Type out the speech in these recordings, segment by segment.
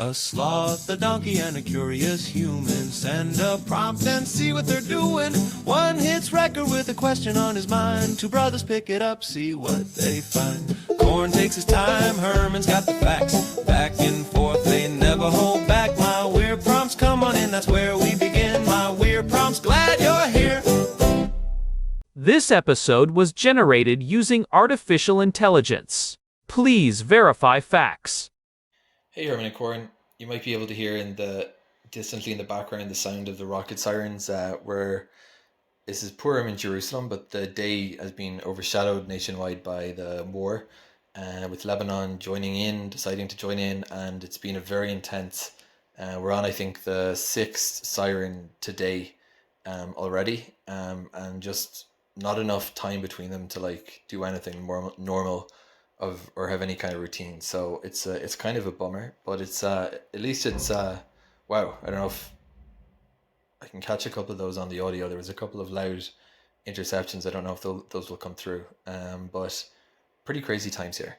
A sloth, a donkey, and a curious human. Send a prompt and see what they're doing. One hits record with a question on his mind. Two brothers pick it up, see what they find. Corn takes his time, Herman's got the facts. Back and forth, they never hold back. My weird prompts, come on in, that's where we begin. My weird prompts, glad you're here. This episode was generated using artificial intelligence. Please verify facts. Hey Herman and Corin, you might be able to hear distantly in the background the sound of the rocket sirens. Where this is Purim in Jerusalem, but the day has been overshadowed nationwide by the war, with Lebanon deciding to join in, and it's been a very intense. We're on, I think, the sixth siren today, already, and just not enough time between them to do anything more normal or have any kind of routine. So it's kind of a bummer, but it's at least it's wow. I don't know if I can catch a couple of those on the audio. There was a couple of loud interceptions. I don't know if those will come through, but pretty crazy times here.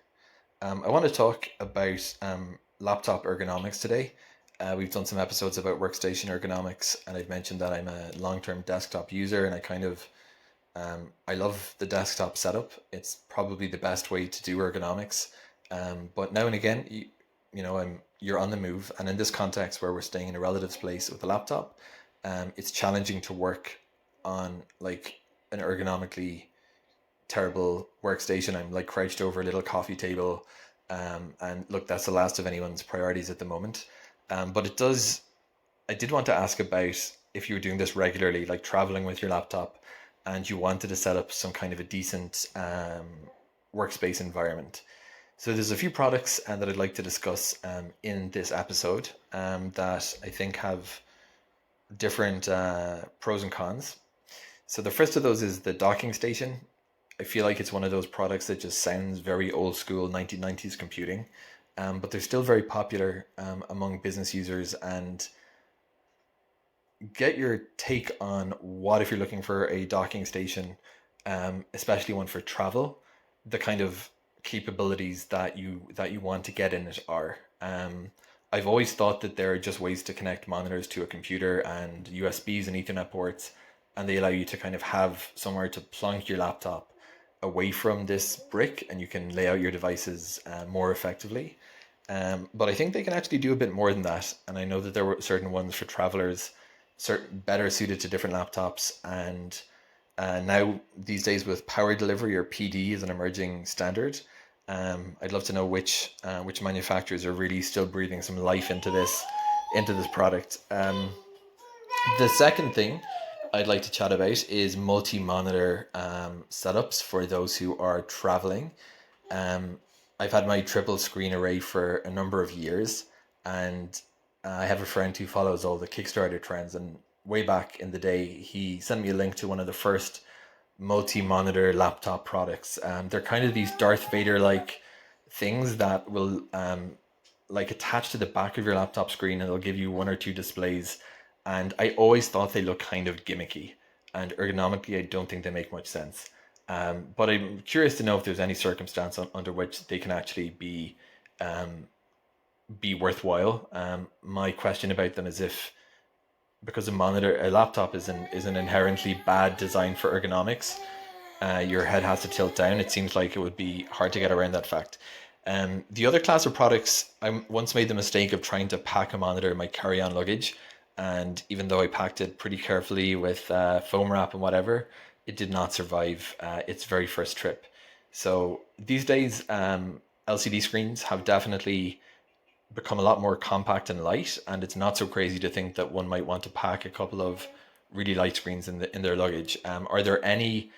I want to talk about laptop ergonomics today. We've done some episodes about workstation ergonomics, and I've mentioned that I'm a long-term desktop user, and I love the desktop setup. It's probably the best way to do ergonomics. But now and again, you're on the move, and in this context where we're staying in a relative's place with a laptop, it's challenging to work on an ergonomically terrible workstation. I'm crouched over a little coffee table, and look, that's the last of anyone's priorities at the moment. But I did want to ask about if you were doing this regularly, like traveling with your laptop, and you wanted to set up some kind of a decent workspace environment. So there's a few products that I'd like to discuss in this episode that I think have different pros and cons. So the first of those is the docking station. I feel like it's one of those products that just sounds very old school 1990s computing, but they're still very popular among business users. And get your take on what, if you're looking for a docking station, especially one for travel, the kind of capabilities that you want to get in it are. I've always thought that there are just ways to connect monitors to a computer and USBs and Ethernet ports, and they allow you to kind of have somewhere to plunk your laptop away from this brick, and you can lay out your devices more effectively. But I think they can actually do a bit more than that, and I know that there were certain ones for travelers, better suited to different laptops, and now these days with power delivery, or PD, is an emerging standard. I'd love to know which manufacturers are really still breathing some life into this product. The second thing I'd like to chat about is multi-monitor setups for those who are traveling. I've had my triple screen array for a number of years, and I have a friend who follows all the Kickstarter trends, and way back in the day, he sent me a link to one of the first multi-monitor laptop products. They're kind of these Darth Vader-like things that will attach to the back of your laptop screen, and it'll give you one or two displays. And I always thought they look kind of gimmicky, and ergonomically, I don't think they make much sense. But I'm curious to know if there's any circumstance under which they can actually be worthwhile. My question about them is if, because a laptop is an inherently bad design for ergonomics, your head has to tilt down. It seems like it would be hard to get around that fact. The other class of products, I once made the mistake of trying to pack a monitor in my carry-on luggage, and even though I packed it pretty carefully with foam wrap and whatever, it did not survive its very first trip. So these days, LCD screens have definitely become a lot more compact and light, and it's not so crazy to think that one might want to pack a couple of really light screens in their luggage. Are there any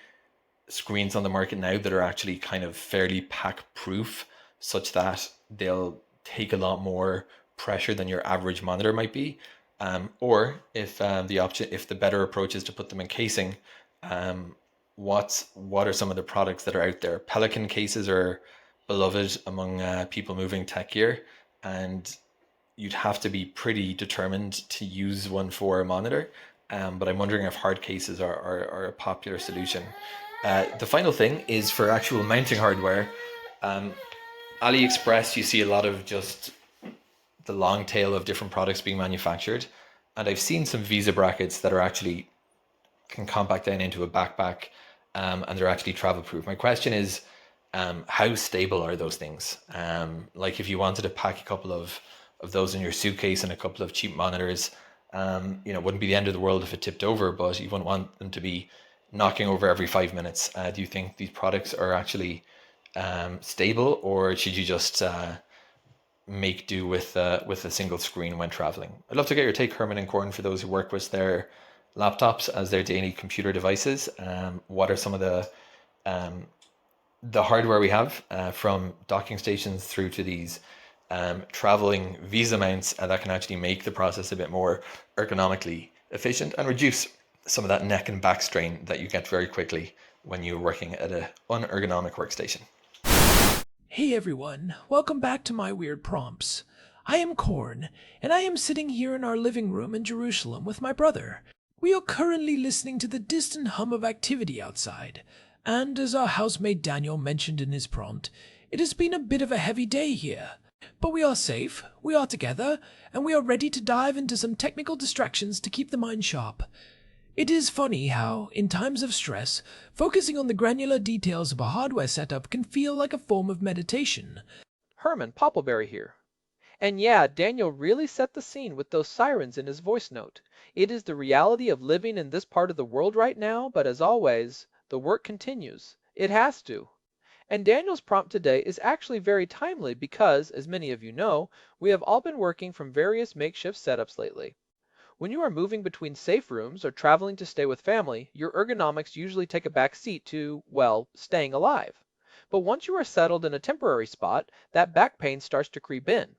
screens on the market now that are actually kind of fairly pack proof, such that they'll take a lot more pressure than your average monitor might be? Or if the better approach is to put them in casing, what are some of the products that are out there? Pelican cases are beloved among people moving tech gear, and you'd have to be pretty determined to use one for a monitor. But I'm wondering if hard cases are a popular solution. The final thing is for actual mounting hardware. AliExpress, you see a lot of just the long tail of different products being manufactured. And I've seen some Visa brackets that are actually can compact down into a backpack, and they're actually travel proof. My question is, how stable are those things? Like if you wanted to pack a couple of those in your suitcase and a couple of cheap monitors, it wouldn't be the end of the world if it tipped over, but you wouldn't want them to be knocking over every 5 minutes. Do you think these products are actually stable, or should you just make do with a single screen when traveling? I'd love to get your take, Herman and Corin, for those who work with their laptops as their daily computer devices. What are some of the hardware we have, from docking stations through to these traveling Visa mounts, that can actually make the process a bit more ergonomically efficient and reduce some of that neck and back strain that you get very quickly when you're working at an unergonomic workstation? Hey everyone, welcome back to my weird prompts. I am Korn, and I am sitting here in our living room in Jerusalem with my brother. We are currently listening to the distant hum of activity outside, and as our housemate Daniel mentioned in his prompt, it has been a bit of a heavy day here. But we are safe, we are together, and we are ready to dive into some technical distractions to keep the mind sharp. It is funny how, in times of stress, focusing on the granular details of a hardware setup can feel like a form of meditation. Herman Poppleberry here. And yeah, Daniel really set the scene with those sirens in his voice note. It is the reality of living in this part of the world right now, but as always, the work continues. It has to. And Daniel's prompt today is actually very timely because, as many of you know, we have all been working from various makeshift setups lately. When you are moving between safe rooms or traveling to stay with family, your ergonomics usually take a back seat to, well, staying alive. But once you are settled in a temporary spot, that back pain starts to creep in.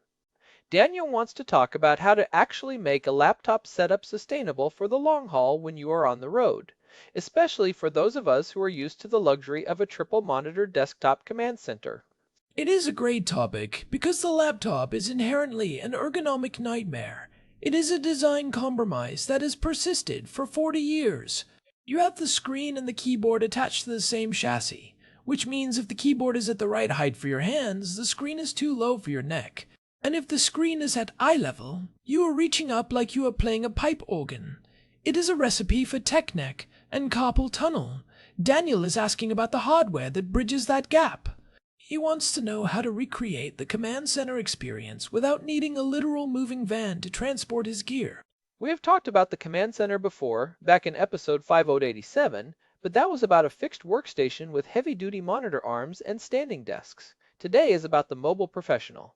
Daniel wants to talk about how to actually make a laptop setup sustainable for the long haul when you are on the road, especially for those of us who are used to the luxury of a triple monitor desktop command center. It is a great topic because the laptop is inherently an ergonomic nightmare. It is a design compromise that has persisted for 40 years. You have the screen and the keyboard attached to the same chassis, which means if the keyboard is at the right height for your hands, the screen is too low for your neck. And if the screen is at eye level, you are reaching up like you are playing a pipe organ. It is a recipe for tech neck and carpal tunnel. Daniel is asking about the hardware that bridges that gap. He wants to know how to recreate the command center experience without needing a literal moving van to transport his gear. We have talked about the command center before, back in episode 5087, but that was about a fixed workstation with heavy-duty monitor arms and standing desks. Today is about the mobile professional,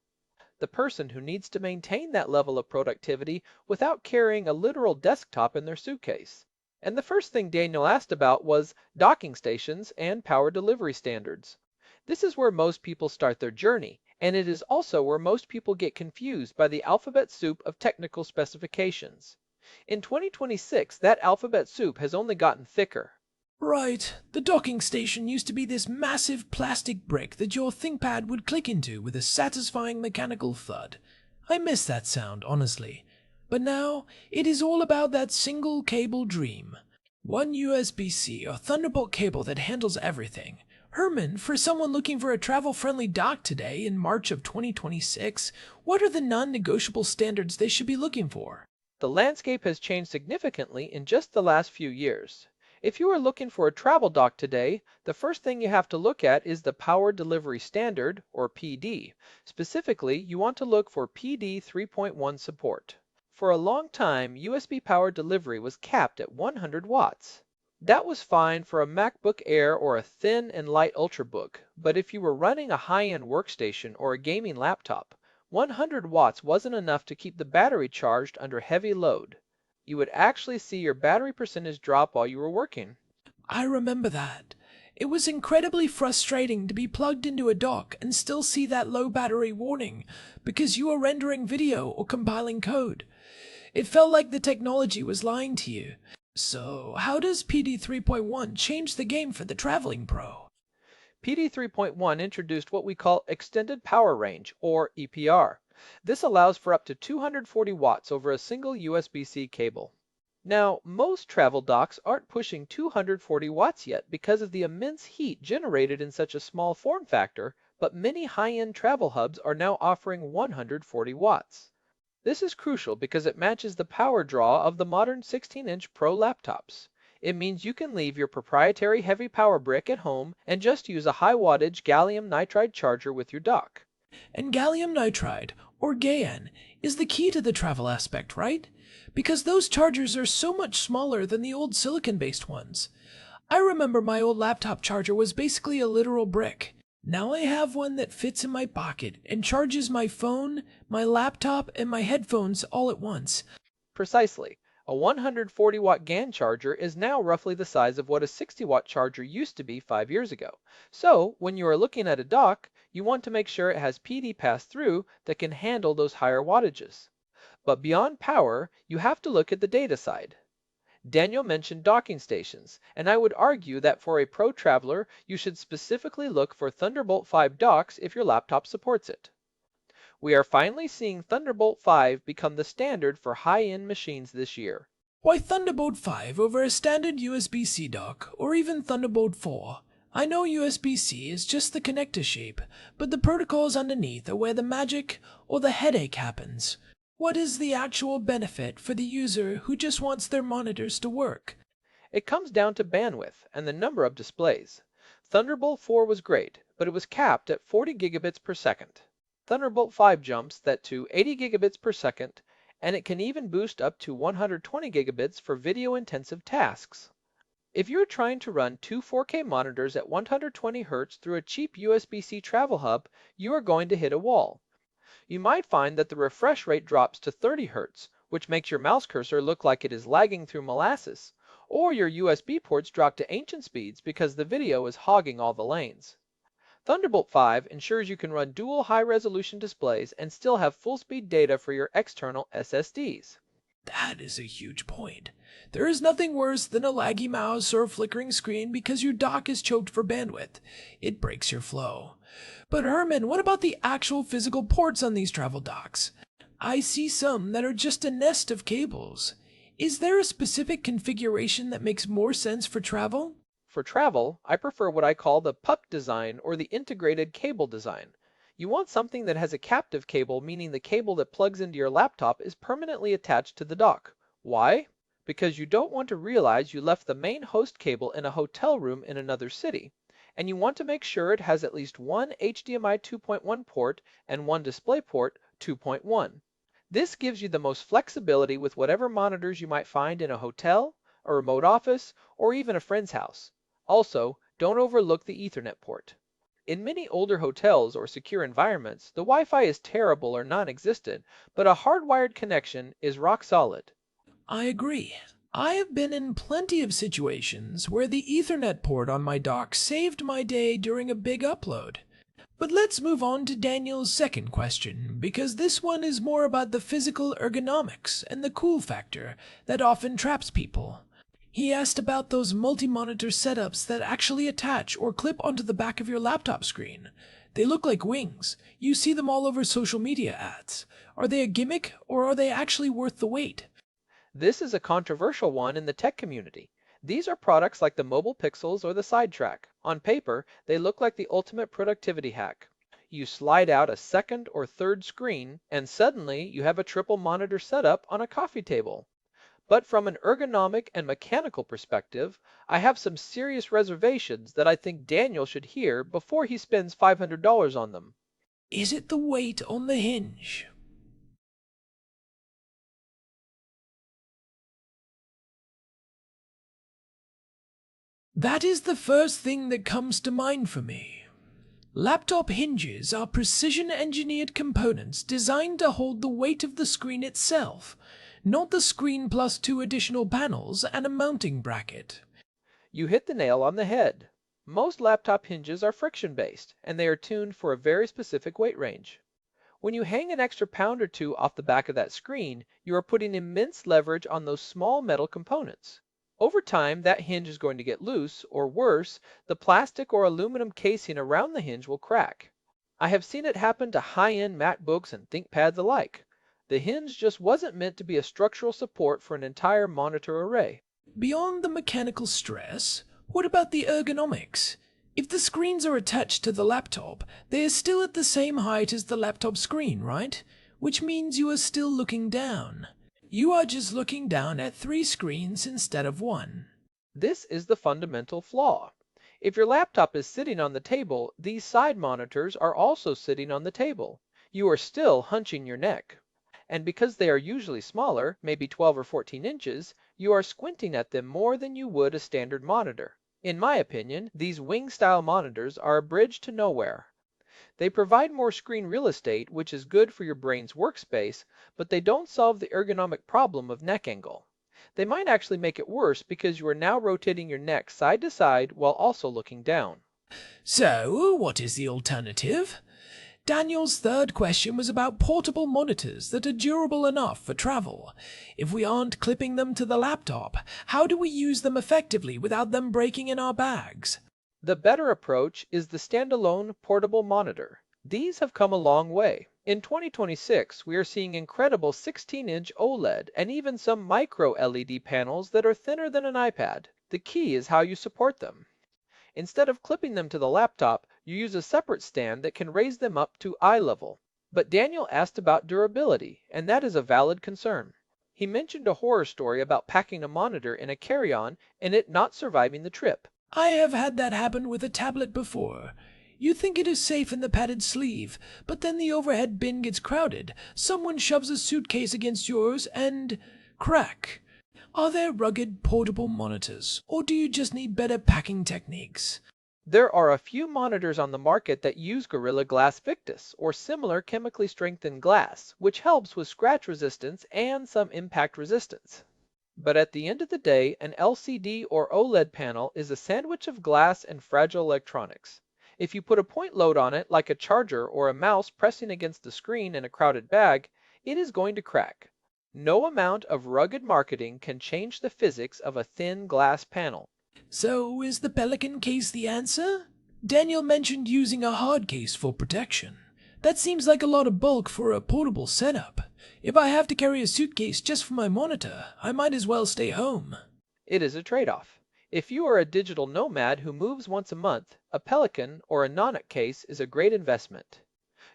the person who needs to maintain that level of productivity without carrying a literal desktop in their suitcase. And the first thing Daniel asked about was docking stations and power delivery standards. This is where most people start their journey, and it is also where most people get confused by the alphabet soup of technical specifications. In 2026, that alphabet soup has only gotten thicker. Right, the docking station used to be this massive plastic brick that your ThinkPad would click into with a satisfying mechanical thud. I miss that sound, honestly. But now, it is all about that single cable dream. One USB-C or Thunderbolt cable that handles everything. Herman, for someone looking for a travel-friendly dock today in March of 2026, what are the non-negotiable standards they should be looking for? The landscape has changed significantly in just the last few years. If you are looking for a travel dock today, the first thing you have to look at is the Power Delivery Standard, or PD. Specifically, you want to look for PD 3.1 support. For a long time, USB power delivery was capped at 100 watts. That was fine for a MacBook Air or a thin and light Ultrabook, but if you were running a high-end workstation or a gaming laptop, 100 watts wasn't enough to keep the battery charged under heavy load. You would actually see your battery percentage drop while you were working. I remember that. It was incredibly frustrating to be plugged into a dock and still see that low battery warning because you were rendering video or compiling code. It felt like the technology was lying to you. So, how does PD 3.1 change the game for the traveling pro? PD 3.1 introduced what we call Extended Power Range, or EPR. This allows for up to 240 watts over a single USB-C cable. Now, most travel docks aren't pushing 240 watts yet because of the immense heat generated in such a small form factor, but many high-end travel hubs are now offering 140 watts. This is crucial because it matches the power draw of the modern 16-inch Pro laptops. It means you can leave your proprietary heavy power brick at home and just use a high wattage gallium nitride charger with your dock. And gallium nitride, or GaN, is the key to the travel aspect, right? Because those chargers are so much smaller than the old silicon-based ones. I remember my old laptop charger was basically a literal brick. Now I have one that fits in my pocket and charges my phone, my laptop, and my headphones all at once. Precisely. A 140-watt GaN charger is now roughly the size of what a 60-watt charger used to be 5 years ago. So, when you are looking at a dock, you want to make sure it has PD pass-through that can handle those higher wattages. But beyond power, you have to look at the data side. Daniel mentioned docking stations, and I would argue that for a pro traveler, you should specifically look for Thunderbolt 5 docks if your laptop supports it. We are finally seeing Thunderbolt 5 become the standard for high-end machines this year. Why Thunderbolt 5 over a standard USB-C dock, or even Thunderbolt 4? I know USB-C is just the connector shape, but the protocols underneath are where the magic or the headache happens. What is the actual benefit for the user who just wants their monitors to work? It comes down to bandwidth and the number of displays. Thunderbolt 4 was great, but it was capped at 40 gigabits per second. Thunderbolt 5 jumps that to 80 gigabits per second, and it can even boost up to 120 gigabits for video-intensive tasks. If you're trying to run two 4K monitors at 120 Hz through a cheap USB-C travel hub, you are going to hit a wall. You might find that the refresh rate drops to 30 Hz, which makes your mouse cursor look like it is lagging through molasses, or your USB ports drop to ancient speeds because the video is hogging all the lanes. Thunderbolt 5 ensures you can run dual high-resolution displays and still have full-speed data for your external SSDs. That is a huge point. There is nothing worse than a laggy mouse or a flickering screen because your dock is choked for bandwidth. It breaks your flow. But Herman, what about the actual physical ports on these travel docks? I see some that are just a nest of cables. Is there a specific configuration that makes more sense for travel? For travel, I prefer what I call the PUP design or the integrated cable design. You want something that has a captive cable, meaning the cable that plugs into your laptop is permanently attached to the dock. Why? Because you don't want to realize you left the main host cable in a hotel room in another city, and you want to make sure it has at least one HDMI 2.1 port and one DisplayPort 2.1. This gives you the most flexibility with whatever monitors you might find in a hotel, a remote office, or even a friend's house. Also, don't overlook the Ethernet port. In many older hotels or secure environments, the Wi-Fi is terrible or non-existent, but a hardwired connection is rock solid. I agree. I have been in plenty of situations where the Ethernet port on my dock saved my day during a big upload. But let's move on to Daniel's second question, because this one is more about the physical ergonomics and the cool factor that often traps people. He asked about those multi-monitor setups that actually attach or clip onto the back of your laptop screen. They look like wings. You see them all over social media ads. Are they a gimmick, or are they actually worth the wait? This is a controversial one in the tech community. These are products like the Mobile Pixels or the Sidetrack. On paper, they look like the ultimate productivity hack. You slide out a second or third screen, and suddenly you have a triple monitor setup on a coffee table. But from an ergonomic and mechanical perspective, I have some serious reservations that I think Daniel should hear before he spends $500 on them. Is it the weight on the hinge? That is the first thing that comes to mind for me. Laptop hinges are precision-engineered components designed to hold the weight of the screen itself, not the screen plus 2 additional panels and a mounting bracket. You hit the nail on the head. Most laptop hinges are friction-based, and they are tuned for a very specific weight range. When you hang an extra pound or two off the back of that screen, you are putting immense leverage on those small metal components. Over time, that hinge is going to get loose, or worse, the plastic or aluminum casing around the hinge will crack. I have seen it happen to high-end MacBooks and ThinkPads alike. The hinge just wasn't meant to be a structural support for an entire monitor array. Beyond the mechanical stress, what about the ergonomics? If the screens are attached to the laptop, they are still at the same height as the laptop screen, right? which means you are still looking down. You are just looking down at 3 screens instead of 1. This is the fundamental flaw. If your laptop is sitting on the table, these side monitors are also sitting on the table. You are still hunching your neck. And because they are usually smaller, maybe 12 or 14 inches, you are squinting at them more than you would a standard monitor. In my opinion, these wing-style monitors are a bridge to nowhere. They provide more screen real estate, which is good for your brain's workspace, but they don't solve the ergonomic problem of neck angle. They might actually make it worse because you are now rotating your neck side to side while also looking down. So, what is the alternative? Daniel's third question was about portable monitors that are durable enough for travel. If we aren't clipping them to the laptop, how do we use them effectively without them breaking in our bags? The better approach is the standalone portable monitor. These have come a long way. In 2026, we are seeing incredible 16-inch OLED and even some micro LED panels that are thinner than an iPad. The key is how you support them. Instead of clipping them to the laptop, you use a separate stand that can raise them up to eye level. But Daniel asked about durability, and that is a valid concern. He mentioned a horror story about packing a monitor in a carry-on and it not surviving the trip. I have had that happen with a tablet before. You think it is safe in the padded sleeve, but then the overhead bin gets crowded. Someone shoves a suitcase against yours and crack. Are there rugged portable monitors, or do you just need better packing techniques? There are a few monitors on the market that use Gorilla Glass Victus or similar chemically strengthened glass, which helps with scratch resistance and some impact resistance. But at the end of the day, an LCD or OLED panel is a sandwich of glass and fragile electronics. If you put a point load on it, like a charger or a mouse pressing against the screen in a crowded bag, it is going to crack. No amount of rugged marketing can change the physics of a thin glass panel. So is the Pelican case the answer? Daniel mentioned using a hard case for protection. That seems like a lot of bulk for a portable setup. If I have to carry a suitcase just for my monitor, I might as well stay home. It is a trade-off. If you are a digital nomad who moves once a month, a Pelican or a Nonic case is a great investment.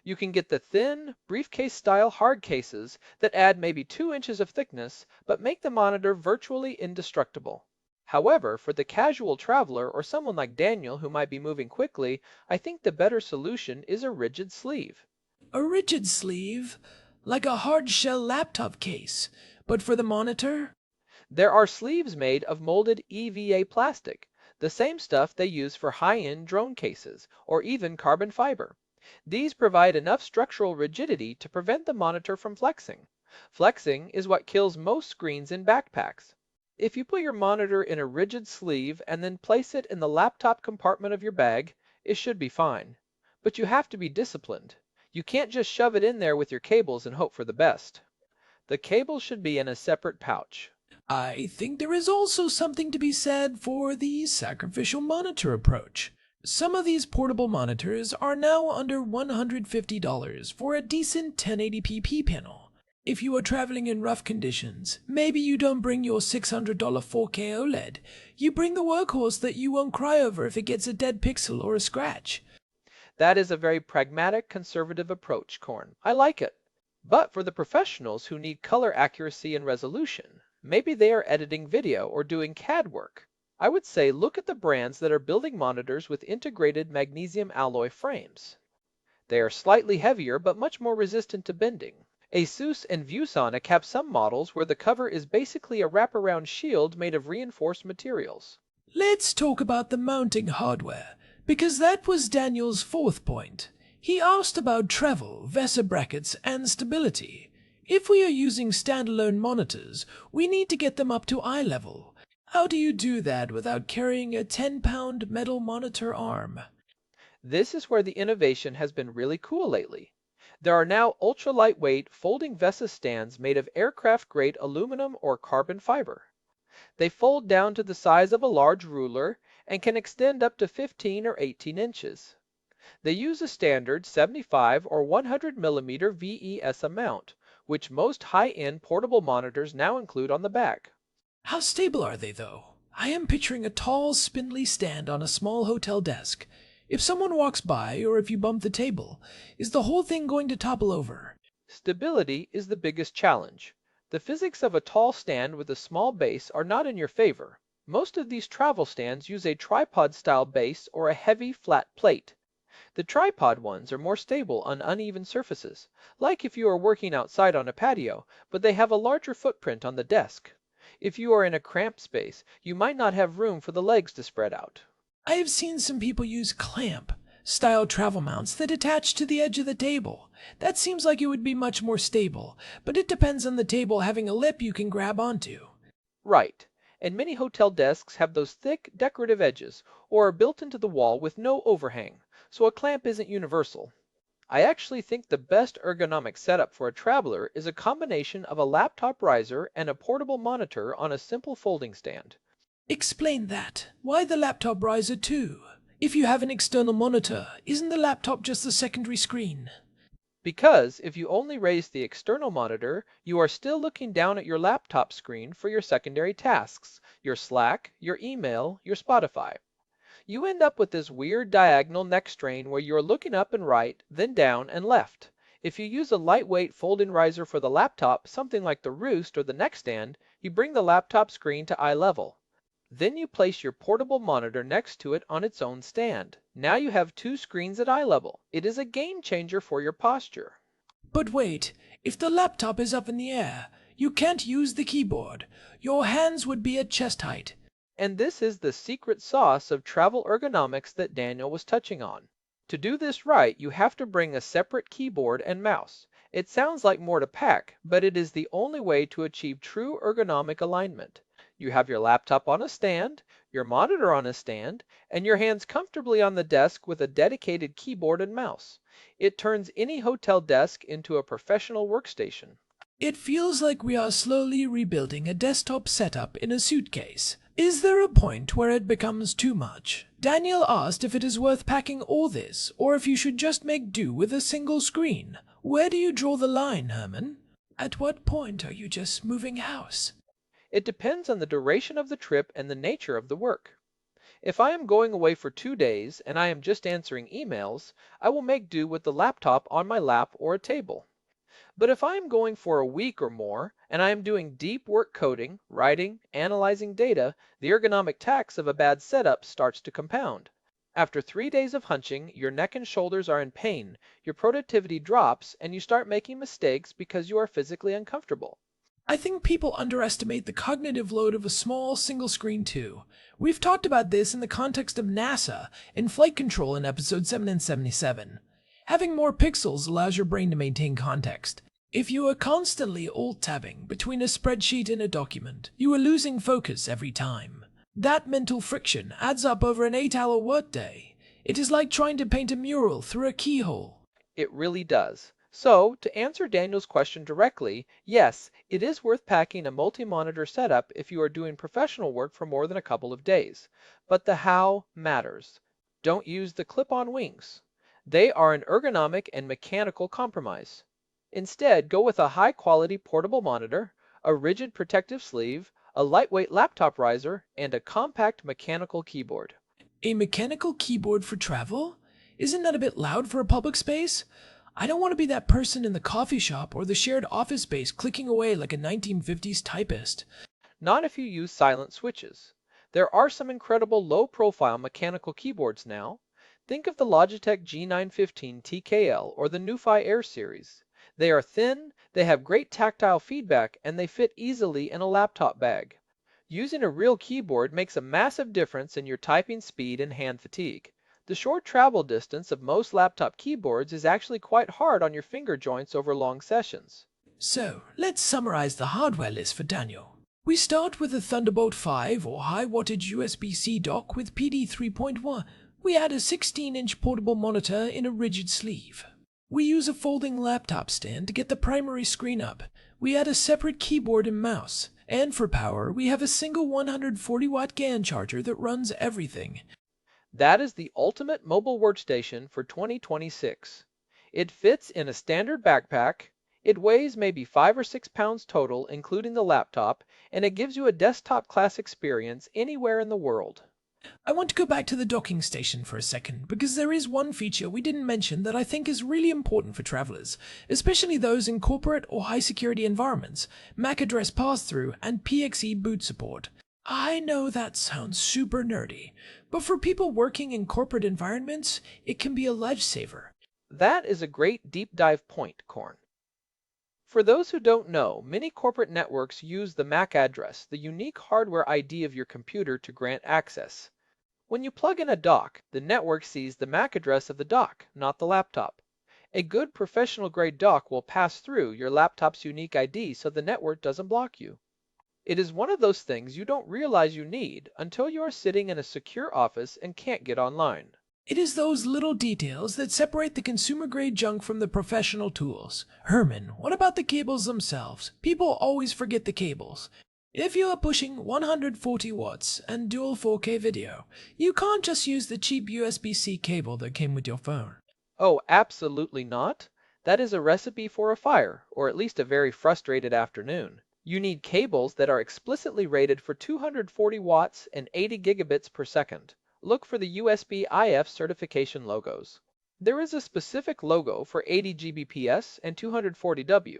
You can get the thin, briefcase-style hard cases that add maybe 2 inches of thickness, but make the monitor virtually indestructible. However, for the casual traveler or someone like Daniel who might be moving quickly, I think the better solution is a rigid sleeve. A rigid sleeve? Like a hard-shell laptop case, but for the monitor? There are sleeves made of molded EVA plastic, the same stuff they use for high-end drone cases, or even carbon fiber. These provide enough structural rigidity to prevent the monitor from flexing. Flexing is what kills most screens in backpacks. If you put your monitor in a rigid sleeve and then place it in the laptop compartment of your bag, it should be fine. But you have to be disciplined. You can't just shove it in there with your cables and hope for the best. The cables should be in a separate pouch. I think there is also something to be said for the sacrificial monitor approach. Some of these portable monitors are now under $150 for a decent 1080p panel. If you are traveling in rough conditions, maybe you don't bring your $600 4K OLED. You bring the workhorse that you won't cry over if it gets a dead pixel or a scratch. That is a very pragmatic, conservative approach, Korn. I like it. But for the professionals who need color accuracy and resolution, maybe they are editing video or doing CAD work, I would say look at the brands that are building monitors with integrated magnesium alloy frames. They are slightly heavier but much more resistant to bending. Asus and ViewSonic have some models where the cover is basically a wraparound shield made of reinforced materials. Let's talk about the mounting hardware, because that was Daniel's fourth point. He asked about travel, VESA brackets, and stability. If we are using standalone monitors, we need to get them up to eye level. How do you do that without carrying a 10-pound metal monitor arm? This is where the innovation has been really cool lately. There are now ultra-lightweight folding VESA stands made of aircraft-grade aluminum or carbon fiber. They fold down to the size of a large ruler and can extend up to 15 or 18 inches. They use a standard 75 or 100 millimeter VESA mount, which most high-end portable monitors now include on the back. How stable are they, though? I am picturing a tall, spindly stand on a small hotel desk. If someone walks by, or if you bump the table, is the whole thing going to topple over? Stability is the biggest challenge. The physics of a tall stand with a small base are not in your favor. Most of these travel stands use a tripod-style base or a heavy, flat plate. The tripod ones are more stable on uneven surfaces, like if you are working outside on a patio, but they have a larger footprint on the desk. If you are in a cramped space, you might not have room for the legs to spread out. I have seen some people use clamp style travel mounts that attach to the edge of the table. That seems like it would be much more stable, but it depends on the table having a lip you can grab onto. Right. And many hotel desks have those thick, decorative edges, or are built into the wall with no overhang, so a clamp isn't universal. I actually think the best ergonomic setup for a traveler is a combination of a laptop riser and a portable monitor on a simple folding stand. Explain that. Why the laptop riser too? If you have an external monitor, isn't the laptop just the secondary screen? Because if you only raise the external monitor, you are still looking down at your laptop screen for your secondary tasks, your Slack, your email, your Spotify. You end up with this weird diagonal neck strain where you're looking up and right, then down and left. If you use a lightweight fold-in riser for the laptop, something like the Roost or the neck stand, you bring the laptop screen to eye level. Then you place your portable monitor next to it on its own stand. Now you have two screens at eye level. It is a game changer for your posture. But wait, if the laptop is up in the air, you can't use the keyboard. Your hands would be at chest height. And this is the secret sauce of travel ergonomics that Daniel was touching on. To do this right, you have to bring a separate keyboard and mouse. It sounds like more to pack, but it is the only way to achieve true ergonomic alignment. You have your laptop on a stand, your monitor on a stand, and your hands comfortably on the desk with a dedicated keyboard and mouse. It turns any hotel desk into a professional workstation. It feels like we are slowly rebuilding a desktop setup in a suitcase. Is there a point where it becomes too much? Daniel asked if it is worth packing all this, or if you should just make do with a single screen. Where do you draw the line, Herman? At what point are you just moving house? It depends on the duration of the trip and the nature of the work. If I am going away for 2 days and I am just answering emails, I will make do with the laptop on my lap or a table. But if I am going for a week or more and I am doing deep work coding, writing, analyzing data, the ergonomic tax of a bad setup starts to compound. After 3 days of hunching, your neck and shoulders are in pain, your productivity drops, and you start making mistakes because you are physically uncomfortable. I think people underestimate the cognitive load of a small single screen too. We've talked about this in the context of NASA and flight control in episode 7 and 77. Having more pixels allows your brain to maintain context. If you are constantly alt-tabbing between a spreadsheet and a document, you are losing focus every time. That mental friction adds up over an 8-hour workday. It is like trying to paint a mural through a keyhole. It really does. So, to answer Daniel's question directly, yes, it is worth packing a multi-monitor setup if you are doing professional work for more than a couple of days. But the how matters. Don't use the clip-on wings. They are an ergonomic and mechanical compromise. Instead, go with a high-quality portable monitor, a rigid protective sleeve, a lightweight laptop riser, and a compact mechanical keyboard. A mechanical keyboard for travel? Isn't that a bit loud for a public space? I don't want to be that person in the coffee shop or the shared office space clicking away like a 1950s typist. Not if you use silent switches. There are some incredible low-profile mechanical keyboards now. Think of the Logitech G915 TKL or the NuFi Air series. They are thin, they have great tactile feedback, and they fit easily in a laptop bag. Using a real keyboard makes a massive difference in your typing speed and hand fatigue. The short travel distance of most laptop keyboards is actually quite hard on your finger joints over long sessions. So, let's summarize the hardware list for Daniel. We start with a Thunderbolt 5 or high wattage USB-C dock with PD 3.1. We add a 16-inch portable monitor in a rigid sleeve. We use a folding laptop stand to get the primary screen up. We add a separate keyboard and mouse. And for power, we have a single 140-watt GAN charger that runs everything. That is the ultimate mobile workstation for 2026. It fits in a standard backpack, it weighs maybe 5 or 6 pounds total, including the laptop, and it gives you a desktop class experience anywhere in the world. I want to go back to the docking station for a second, because there is one feature we didn't mention that I think is really important for travelers, especially those in corporate or high security environments: MAC address pass-through and PXE boot support. I know that sounds super nerdy, but for people working in corporate environments, it can be a lifesaver. That is a great deep dive point, Corn. For those who don't know, many corporate networks use the MAC address, the unique hardware ID of your computer, to grant access. When you plug in a dock, the network sees the MAC address of the dock, not the laptop. A good professional-grade dock will pass through your laptop's unique ID so the network doesn't block you. It is one of those things you don't realize you need until you are sitting in a secure office and can't get online. It is those little details that separate the consumer-grade junk from the professional tools. Herman, what about the cables themselves? People always forget the cables. If you are pushing 140 watts and dual 4K video, you can't just use the cheap USB-C cable that came with your phone. Oh, absolutely not. That is a recipe for a fire, or at least a very frustrated afternoon. You need cables that are explicitly rated for 240 watts and 80 gigabits per second. Look for the USB-IF certification logos. There is a specific logo for 80 Gbps and 240W.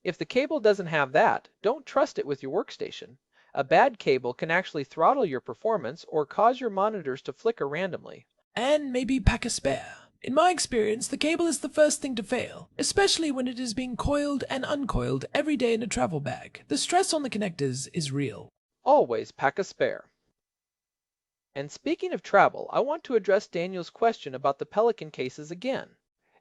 If the cable doesn't have that, don't trust it with your workstation. A bad cable can actually throttle your performance or cause your monitors to flicker randomly. And maybe pack a spare. In my experience, the cable is the first thing to fail, especially when it is being coiled and uncoiled every day in a travel bag. The stress on the connectors is real. Always pack a spare. And speaking of travel, I want to address Daniel's question about the Pelican cases again.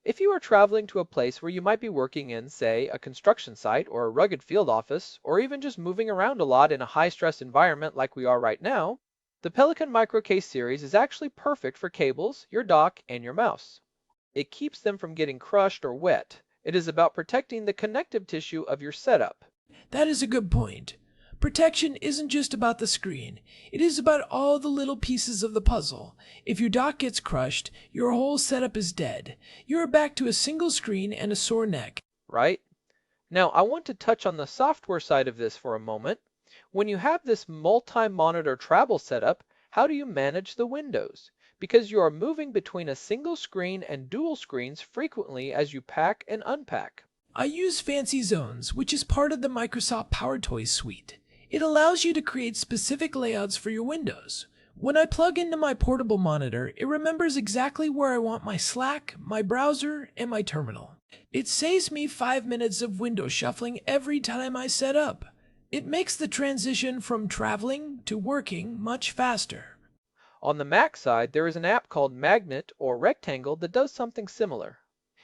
If you are traveling to a place where you might be working in, say, a construction site or a rugged field office, or even just moving around a lot in a high-stress environment like we are right now, the Pelican Microcase series is actually perfect for cables, your dock, and your mouse. It keeps them from getting crushed or wet. It is about protecting the connective tissue of your setup. That is a good point. Protection isn't just about the screen. It is about all the little pieces of the puzzle. If your dock gets crushed, your whole setup is dead. You are back to a single screen and a sore neck. Right? Now, I want to touch on the software side of this for a moment. When you have this multi-monitor travel setup, how do you manage the windows? Because you are moving between a single screen and dual screens frequently as you pack and unpack. I use Fancy Zones, which is part of the Microsoft PowerToys suite. It allows you to create specific layouts for your windows. When I plug into my portable monitor, it remembers exactly where I want my Slack, my browser, and my terminal. It saves me 5 minutes of window shuffling every time I set up. It makes the transition from traveling to working much faster. On the Mac side, there is an app called Magnet or Rectangle that does something similar.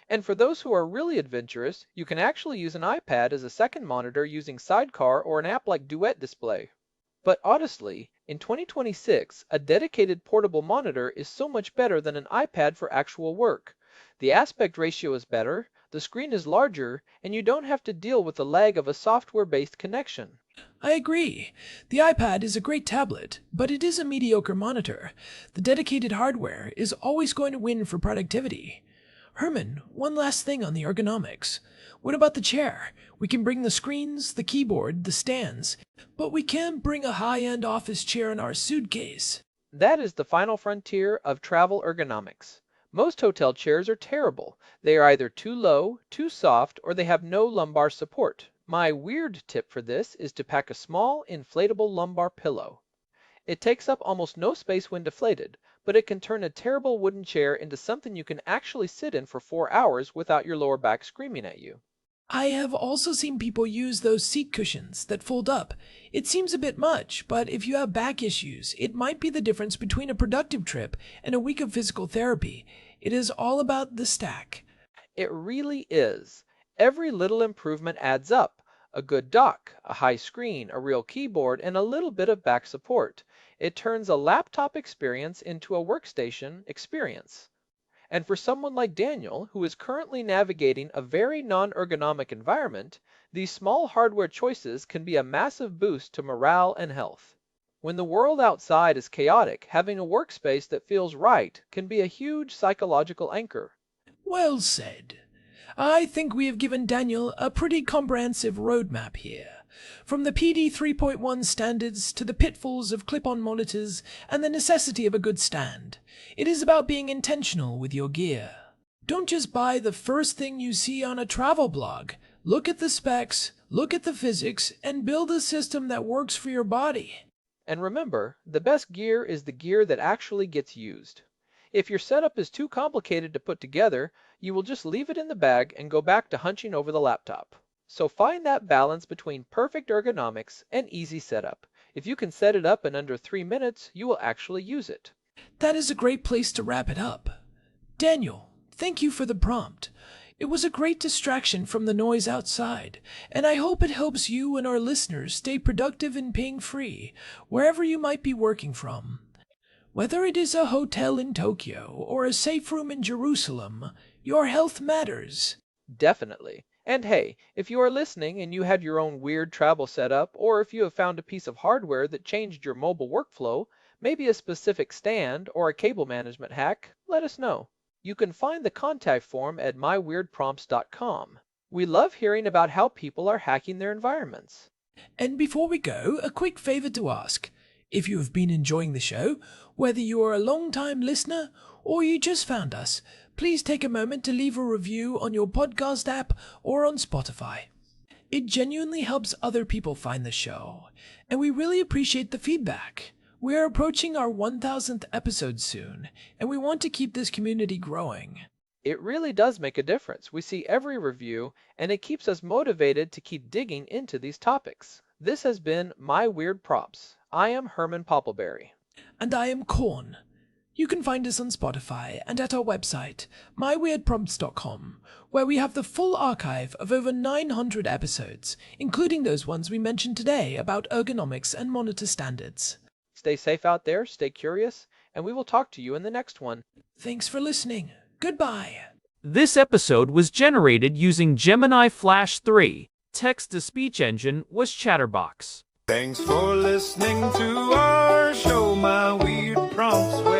And for those who are really adventurous, you can actually use an iPad as a second monitor using Sidecar or an app like Duet Display. But honestly, in 2026, a dedicated portable monitor is so much better than an iPad for actual work. The aspect ratio is better, the screen is larger, and you don't have to deal with the lag of a software-based connection. I agree. The iPad is a great tablet, but it is a mediocre monitor. The dedicated hardware is always going to win for productivity. Herman, one last thing on the ergonomics. What about the chair? We can bring the screens, the keyboard, the stands, but we can't bring a high-end office chair in our suitcase. That is the final frontier of travel ergonomics. Most hotel chairs are terrible. They are either too low, too soft, or they have no lumbar support. My weird tip for this is to pack a small, inflatable lumbar pillow. It takes up almost no space when deflated, but it can turn a terrible wooden chair into something you can actually sit in for 4 hours without your lower back screaming at you. I have also seen people use those seat cushions that fold up. It seems a bit much, but if you have back issues, it might be the difference between a productive trip and a week of physical therapy. It is all about the stack. It really is. Every little improvement adds up. A good dock, a high screen, a real keyboard, and a little bit of back support. It turns a laptop experience into a workstation experience. And for someone like Daniel, who is currently navigating a very non-ergonomic environment, these small hardware choices can be a massive boost to morale and health. When the world outside is chaotic, having a workspace that feels right can be a huge psychological anchor. Well said. I think we have given Daniel a pretty comprehensive roadmap here. From the PD 3.1 standards to the pitfalls of clip-on monitors and the necessity of a good stand, it is about being intentional with your gear. Don't just buy the first thing you see on a travel blog. Look at the specs, look at the physics, and build a system that works for your body. And remember, the best gear is the gear that actually gets used. If your setup is too complicated to put together, you will just leave it in the bag and go back to hunching over the laptop. So find that balance between perfect ergonomics and easy setup. If you can set it up in under 3 minutes, you will actually use it. That is a great place to wrap it up. Daniel, thank you for the prompt. It was a great distraction from the noise outside, and I hope it helps you and our listeners stay productive and pain-free, wherever you might be working from. Whether it is a hotel in Tokyo or a safe room in Jerusalem, your health matters. Definitely. And hey, if you are listening and you had your own weird travel setup, or if you have found a piece of hardware that changed your mobile workflow, maybe a specific stand or a cable management hack, let us know. You can find the contact form at myweirdprompts.com. We love hearing about how people are hacking their environments. And before we go, a quick favor to ask. If you have been enjoying the show, whether you are a long-time listener or you just found us, please take a moment to leave a review on your podcast app or on Spotify. It genuinely helps other people find the show, and we really appreciate the feedback. We are approaching our 1000th episode soon, and we want to keep this community growing. It really does make a difference. We see every review, and it keeps us motivated to keep digging into these topics. This has been My Weird Prompts. I am Herman Poppleberry. And I am Korn. You can find us on Spotify and at our website, myweirdprompts.com, where we have the full archive of over 900 episodes, including those ones we mentioned today about ergonomics and monitor standards. Stay safe out there, stay curious, and we will talk to you in the next one. Thanks for listening. Goodbye. This episode was generated using Gemini Flash 3. Text-to-speech engine was Chatterbox. Thanks for listening to our show, My Weird Prompts.